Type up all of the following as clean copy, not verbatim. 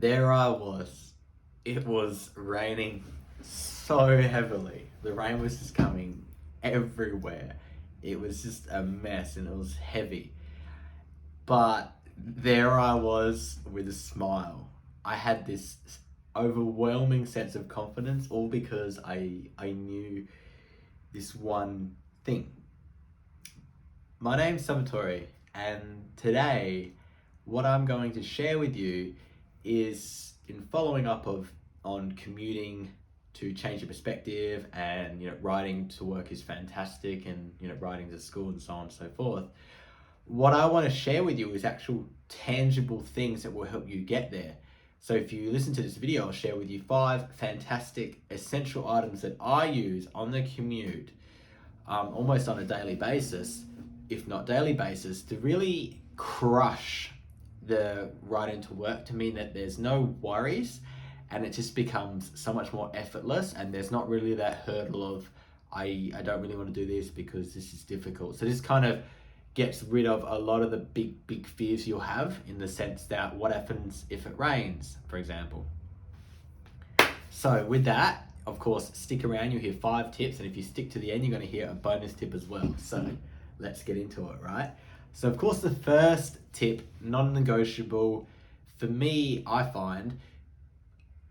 there I was. It was raining so heavily. The rain was just coming everywhere. It was just a mess and it was heavy. But there I was with a smile. I had this overwhelming sense of confidence, all because I knew this one thing. My name's Salvatore, and today what I'm going to share with you is in following up on commuting to change your perspective, and riding to work is fantastic, and riding to school and so on and so forth. What I want to share with you is actual tangible things that will help you get there. So if you listen to this video, I'll share with you 5 fantastic essential items that I use on the commute almost on a daily basis, if not daily basis, to really crush the ride into work, to mean that there's no worries and it just becomes so much more effortless, and there's not really that hurdle of I don't really want to do this because this is difficult. So this kind of gets rid of a lot of the big fears you'll have, in the sense that what happens if it rains, for example. So with that, of course, stick around, you'll hear 5 tips, and if you stick to the end, you're going to hear a bonus tip as well. So let's get into it, right? So of course, the first tip, non-negotiable, for me, I find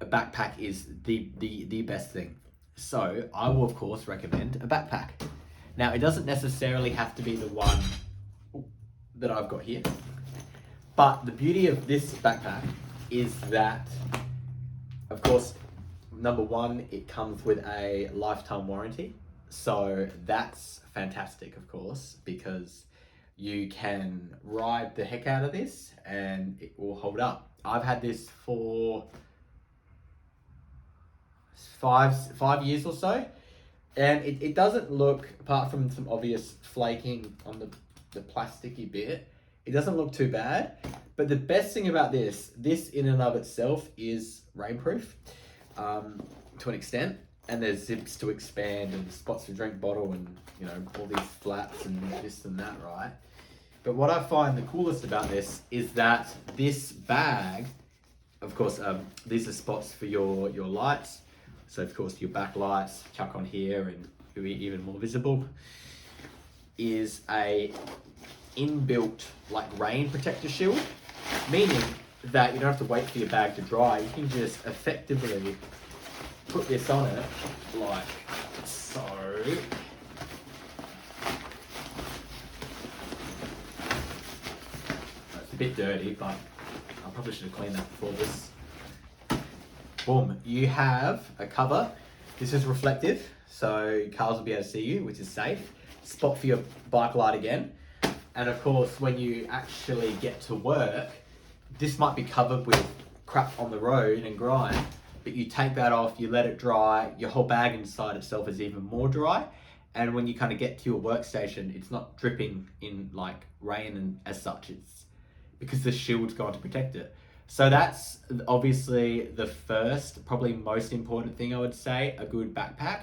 a backpack is the best thing. So I will of course recommend a backpack. Now, it doesn't necessarily have to be the one that I've got here, but the beauty of this backpack is that, of course, number one, it comes with a lifetime warranty. So that's fantastic, of course, because you can ride the heck out of this and it will hold up. I've had this for five years or so, and it doesn't look, apart from some obvious flaking on the plasticky bit, it doesn't look too bad. But the best thing about this in and of itself is rainproof to an extent, and there's zips to expand and spots to drink bottle, and all these flaps and this and that, right? But what I find the coolest about this is that this bag, of course, these are spots for your lights. So of course your back lights chuck on here and it'll be even more visible, is a inbuilt like rain protector shield, meaning that you don't have to wait for your bag to dry. You can just effectively put this on it like so. It's a bit dirty, but I probably should have cleaned that before this. Boom, you have a cover. This is reflective, so cars will be able to see you, which is safe. Spot for your bike light again. And of course, when you actually get to work, this might be covered with crap on the road and grime, but you take that off, you let it dry, your whole bag inside itself is even more dry. And when you kind of get to your workstation, it's not dripping in like rain and as such, it's because the shield's going to protect it. So that's obviously the first, probably most important thing I would say, a good backpack.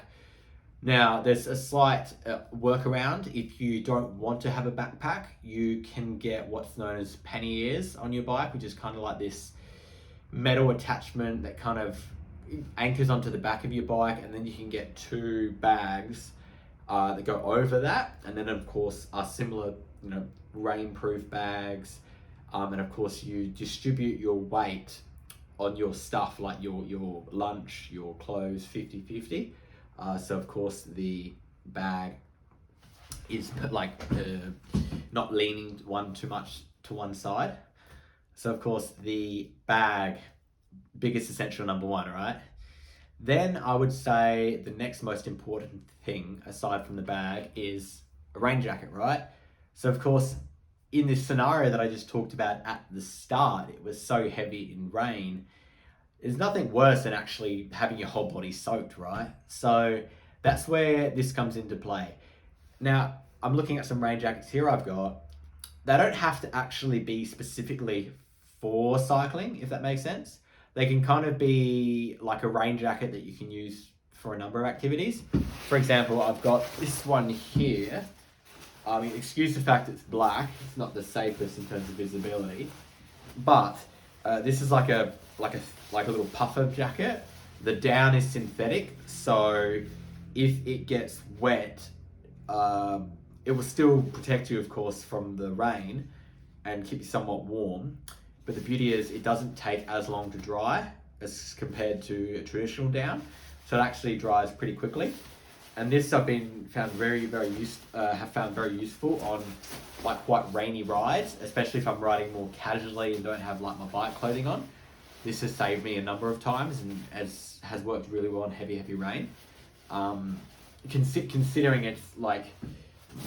Now, there's a slight workaround. If you don't want to have a backpack, you can get what's known as panniers on your bike, which is kind of like this metal attachment that kind of anchors onto the back of your bike, and then you can get 2 bags that go over that, and then of course are similar, rainproof bags. And of course, you distribute your weight on your stuff, like your lunch, your clothes, 50-50. So of course, the bag is not leaning too much to one side. So of course, the bag, biggest essential number 1, right? Then I would say the next most important thing, aside from the bag, is a rain jacket, right? So of course, in this scenario that I just talked about at the start, it was so heavy in rain. There's nothing worse than actually having your whole body soaked, right? So that's where this comes into play. Now, I'm looking at some rain jackets here I've got. They don't have to actually be specifically for cycling, if that makes sense. They can kind of be like a rain jacket that you can use for a number of activities. For example, I've got this one here. I mean, excuse the fact it's black, it's not the safest in terms of visibility, but This is like a little puffer jacket. The down is synthetic, so if it gets wet, um, it will still protect you, of course, from the rain and keep you somewhat warm. But the beauty is it doesn't take as long to dry as compared to a traditional down, so it actually dries pretty quickly. And this I've been found have found very useful on like quite rainy rides, especially if I'm riding more casually and don't have like my bike clothing on. This has saved me a number of times and has worked really well in heavy rain. Um, Considering it's like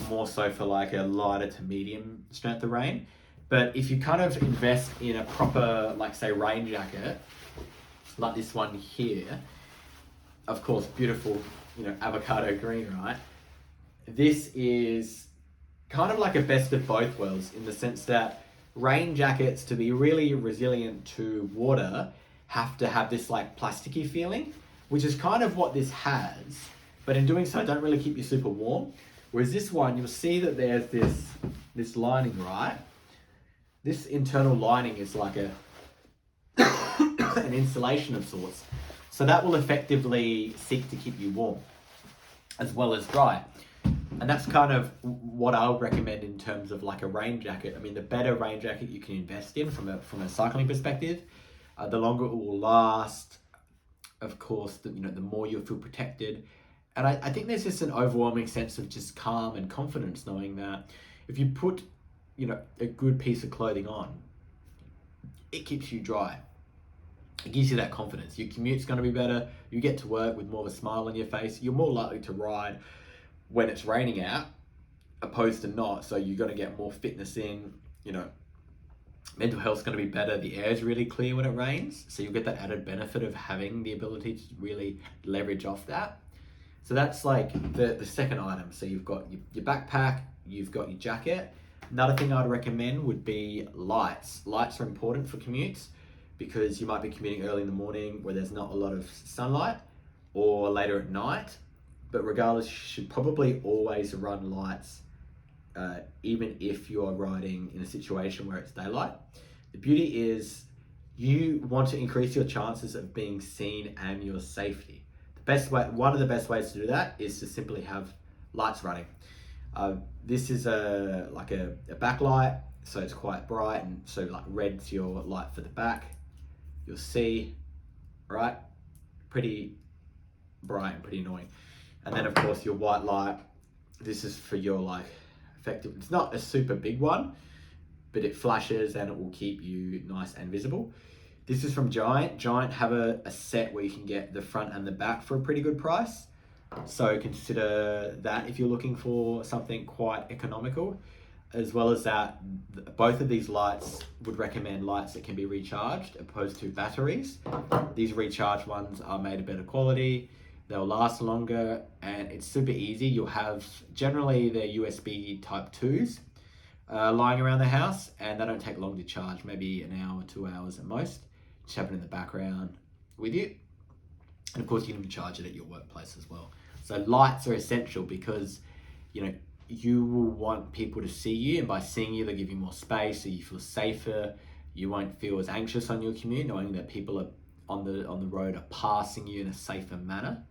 more so for like a lighter to medium strength of rain. But if you kind of invest in a proper, like say, rain jacket, like this one here, of course, beautiful, avocado green, right? This is kind of like a best of both worlds in the sense that rain jackets, to be really resilient to water, have to have this like plasticky feeling, which is kind of what this has. But in doing so, don't really keep you super warm. Whereas this one, you'll see that there's this lining, right? This internal lining is like an insulation of sorts. So that will effectively seek to keep you warm as well as dry. And that's kind of what I would recommend in terms of like a rain jacket. I mean, the better rain jacket you can invest in from a cycling perspective, the longer it will last. Of course, the more you'll feel protected. And I think there's just an overwhelming sense of just calm and confidence knowing that if you put, a good piece of clothing on, it keeps you dry. It gives you that confidence. Your commute's going to be better. You get to work with more of a smile on your face. You're more likely to ride when it's raining out opposed to not. So you're going to get more fitness in, mental health's going to be better. The air's really clear when it rains. So you'll get that added benefit of having the ability to really leverage off that. So that's like the second item. So you've got your backpack, you've got your jacket. Another thing I'd recommend would be lights. Lights are important for commutes because you might be commuting early in the morning where there's not a lot of sunlight or later at night. But regardless, you should probably always run lights, even if you're riding in a situation where it's daylight. The beauty is you want to increase your chances of being seen and your safety. One of the best ways to do that is to simply have lights running. This is a backlight, so it's quite bright, and so like red's your light for the back. You'll see, right? Pretty bright and pretty annoying. And then of course your white light. This is for your like effective. It's not a super big one, but it flashes and it will keep you nice and visible. This is from Giant. Giant have a set where you can get the front and the back for a pretty good price. So consider that if you're looking for something quite economical. As well as that, both of these lights would recommend lights that can be recharged opposed to batteries. These recharged ones are made of better quality. They'll last longer and it's super easy. You'll have generally they're USB type 2s lying around the house and they don't take long to charge, maybe an hour, 2 hours at most. Just have it in the background with you. And of course you can charge it at your workplace as well. So lights are essential because, you will want people to see you, and by seeing you, they give you more space, so you feel safer. You won't feel as anxious on your commute, knowing that people are on the road are passing you in a safer manner.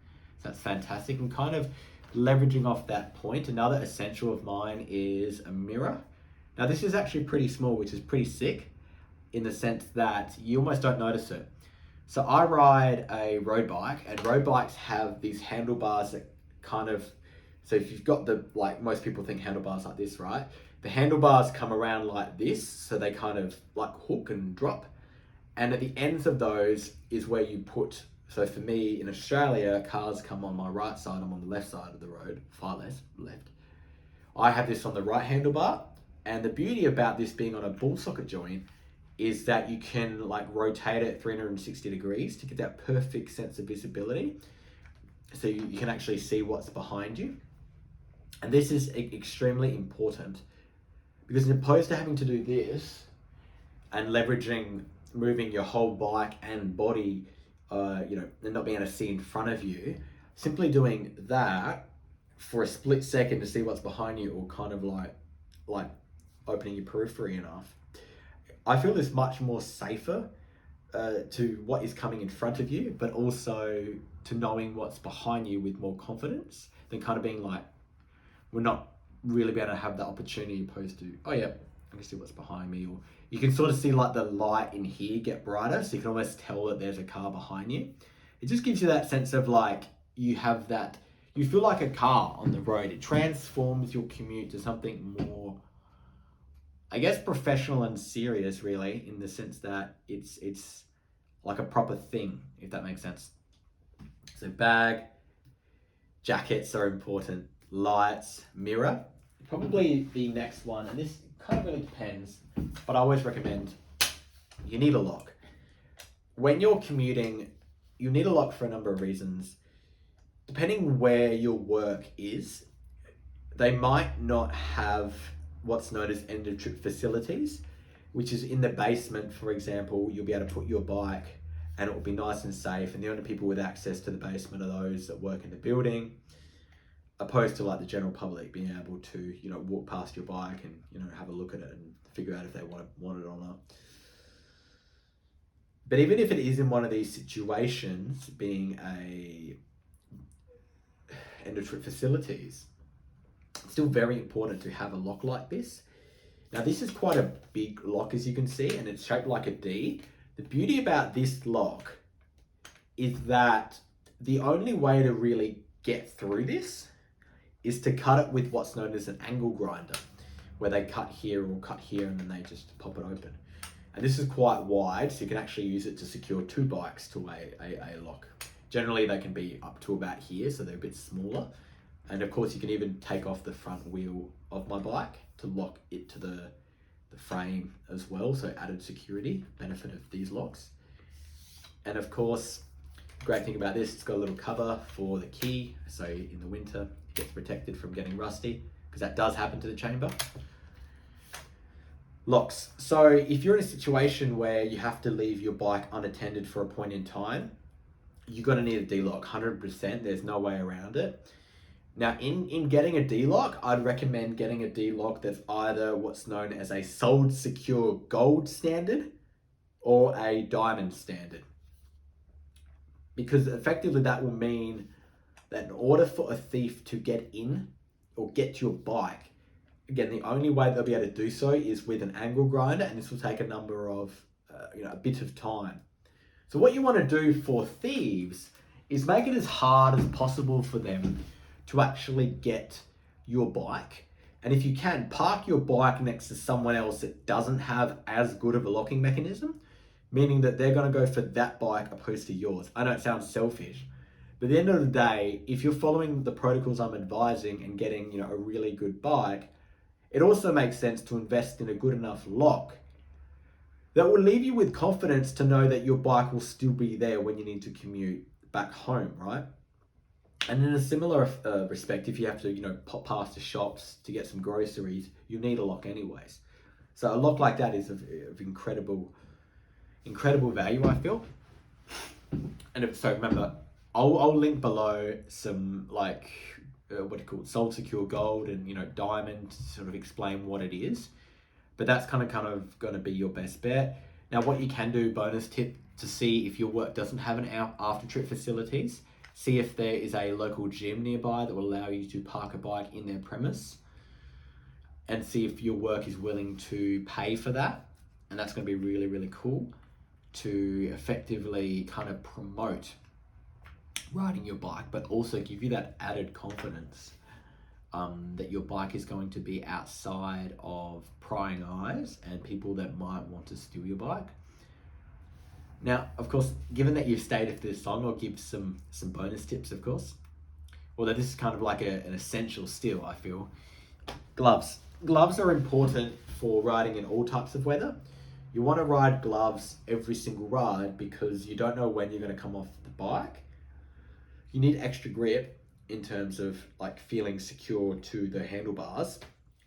So that's fantastic. And kind of leveraging off that point, another essential of mine is a mirror. Now this is actually pretty small, which is pretty sick in the sense that you almost don't notice it. So I ride a road bike, and road bikes have these handlebars that kind of, so if you've got most people think handlebars like this, right? The handlebars come around like this, so they kind of like hook and drop. And at the ends of those is where you put, so for me in Australia, cars come on my right side, I'm on the left side of the road, far less left. I have this on the right handlebar, and the beauty about this being on a ball socket joint is that you can like rotate it 360 degrees to get that perfect sense of visibility. So you can actually see what's behind you. And this is extremely important because as opposed to having to do this and moving your whole bike and body, and not being able to see in front of you, simply doing that for a split second to see what's behind you, or kind of like opening your periphery enough, I feel it's much more safer to what is coming in front of you, but also to knowing what's behind you with more confidence than kind of being like, we're not really be able to have that opportunity opposed to, oh yeah, I can see what's behind me. Or you can sort of see like the light in here get brighter, so you can almost tell that there's a car behind you. It just gives you that sense of like, you have that, you feel like a car on the road. It transforms your commute to something more, I guess, professional and serious, really, in the sense that it's like a proper thing, if that makes sense. So bag, jackets are important, lights, mirror. Probably the next one, and this kind of really depends, but I always recommend you need a lock. When you're commuting, you need a lock for a number of reasons. Depending where your work is, they might not have what's known as end of trip facilities, which is in the basement, for example. You'll be able to put your bike and it will be nice and safe, and the only people with access to the basement are those that work in the building, opposed to like the general public being able to, walk past your bike and, have a look at it and figure out if they want it or not. But even if it is in one of these situations, being a end of trip facilities, it's still very important to have a lock like this. Now this is quite a big lock, as you can see, and it's shaped like a D. The beauty about this lock is that the only way to really get through this is to cut it with what's known as an angle grinder, where they cut here or cut here and then they just pop it open. And this is quite wide, so you can actually use it to secure 2 bikes to a lock. Generally they can be up to about here, so they're a bit smaller. And of course you can even take off the front wheel of my bike to lock it to the frame as well, so added security, benefit of these locks. And of course, great thing about this, it's got a little cover for the key, so in the winter it gets protected from getting rusty, because that does happen to the chamber. Locks. So if you're in a situation where you have to leave your bike unattended for a point in time, you're going to need a D-lock, 100%. There's no way around it. Now, in getting a D-lock, I'd recommend getting a D-lock that's either what's known as a Sold Secure Gold standard or a Diamond standard. Because effectively that will mean that in order for a thief to get in or get to your bike, again, the only way they'll be able to do so is with an angle grinder, and this will take a bit of time. So what you want to do for thieves is make it as hard as possible for them to actually get your bike. And if you can, park your bike next to someone else that doesn't have as good of a locking mechanism, meaning that they're going to go for that bike opposed to yours. I know it sounds selfish, but at the end of the day, if you're following the protocols I'm advising and getting, a really good bike, it also makes sense to invest in a good enough lock that will leave you with confidence to know that your bike will still be there when you need to commute back home, right? And in a similar respect, if you have to, pop past the shops to get some groceries, you need a lock anyways. So a lock like that is of incredible value, I feel. And so remember, I'll link below some Sold Secure Gold and Diamond to sort of explain what it is. But that's kind of going to be your best bet. Now, what you can do, bonus tip, to see if your work doesn't have an after trip facilities, see if there is a local gym nearby that will allow you to park a bike in their premise, and see if your work is willing to pay for that. And that's going to be really, really cool to effectively kind of promote riding your bike, but also give you that added confidence that your bike is going to be outside of prying eyes and people that might want to steal your bike. Now, of course, given that you've stayed for this long, I'll give some bonus tips, of course. Although this is kind of like an essential still, I feel. Gloves. Gloves are important for riding in all types of weather. You want to ride gloves every single ride because you don't know when you're going to come off the bike. You need extra grip in terms of like feeling secure to the handlebars.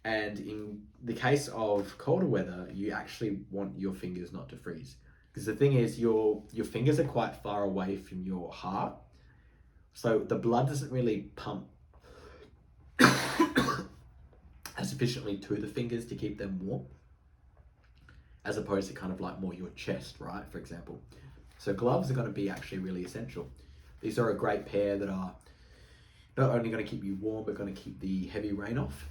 And in the case of colder weather, you actually want your fingers not to freeze. Because the thing is, your fingers are quite far away from your heart. So the blood doesn't really pump as efficiently to the fingers to keep them warm. as opposed to kind of like more your chest, right? For example. So gloves are going to be actually really essential. These are a great pair that are not only going to keep you warm, but going to keep the heavy rain off.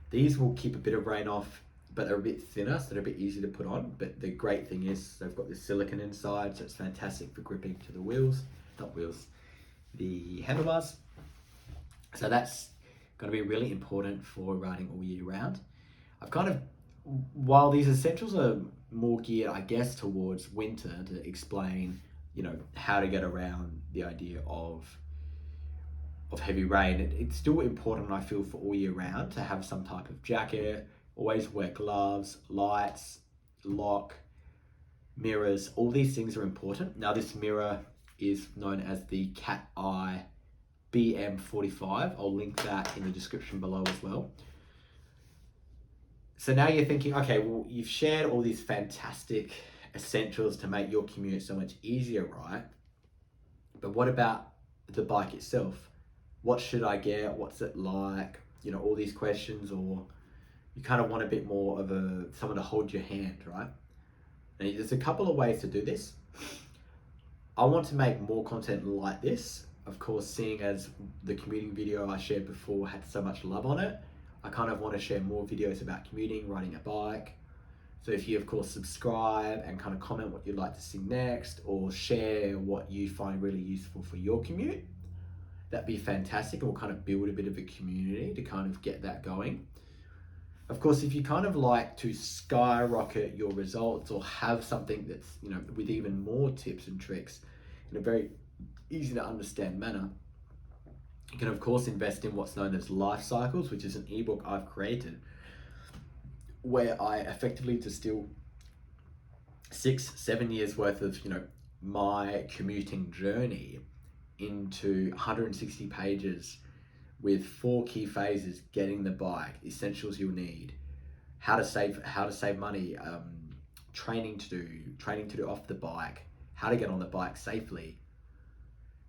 These will keep a bit of rain off, but they're a bit thinner, so they're a bit easy to put on. But the great thing is they've got this silicone inside, so it's fantastic for gripping to the wheels, not wheels, the handlebars. So that's going to be really important for riding all year round. I've kind of, while these essentials are more geared, I guess, towards winter to explain, how to get around the idea of heavy rain, it's still important, I feel, for all year round to have some type of jacket, always wear gloves, lights, lock, mirrors. All these things are important. Now, this mirror is known as the Cat Eye BM45. I'll link that in the description below as well. So now you're thinking, okay, well, you've shared all these fantastic essentials to make your commute so much easier, right? But what about the bike itself? What should I get? What's it like? All these questions, or you kind of want a bit more of someone to hold your hand, right? And there's a couple of ways to do this. I want to make more content like this. Of course, seeing as the commuting video I shared before had so much love on it, I kind of want to share more videos about commuting, riding a bike. So if you, of course, subscribe and kind of comment what you'd like to see next, or share what you find really useful for your commute, that'd be fantastic. And we'll kind of build a bit of a community to kind of get that going. Of course, if you kind of like to skyrocket your results, or have something that's, with even more tips and tricks in a very easy to understand manner, you can, of course, invest in what's known as Life Cycles, which is an ebook I've created where I effectively distill 6-7 years worth of, my commuting journey into 160 pages with 4 key phases: getting the bike, essentials you'll need, how to save money, training to do off the bike, how to get on the bike safely,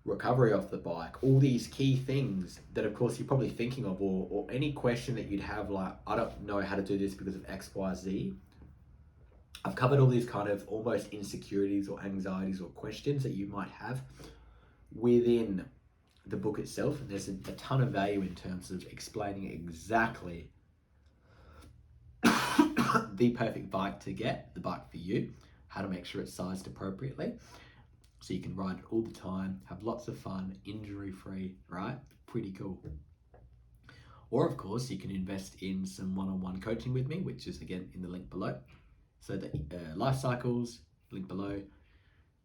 recovery off the bike, all these key things that, of course, you're probably thinking of, or any question that you'd have, like, I don't know how to do this because of X, Y, Z. I've covered all these kind of almost insecurities or anxieties or questions that you might have within the book itself, and there's a ton of value in terms of explaining exactly the perfect bike to get, the bike for you, how to make sure it's sized appropriately so you can ride it all the time, have lots of fun, injury-free, right? Pretty cool. Or, of course, you can invest in some one-on-one coaching with me, which is, again, in the link below. So the Life Cycles, link below.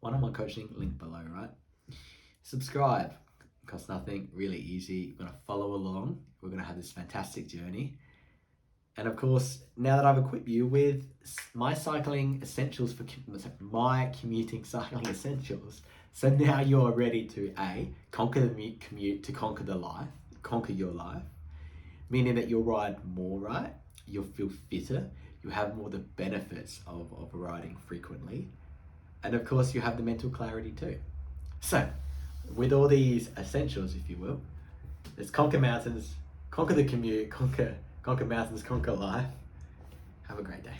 One-on-one coaching, link below, right? Subscribe. Costs nothing, really easy. You're going to follow along. We're going to have this fantastic journey. And of course, now that I've equipped you with my cycling essentials my commuting cycling essentials, so now you're ready to conquer the commute, to conquer your life, meaning that you'll ride more, right? You'll feel fitter. You have more the benefits of riding frequently. And of course, you have the mental clarity too. So, with all these essentials, if you will, let's conquer mountains, conquer the commute, conquer mountains, conquer life. Have a great day.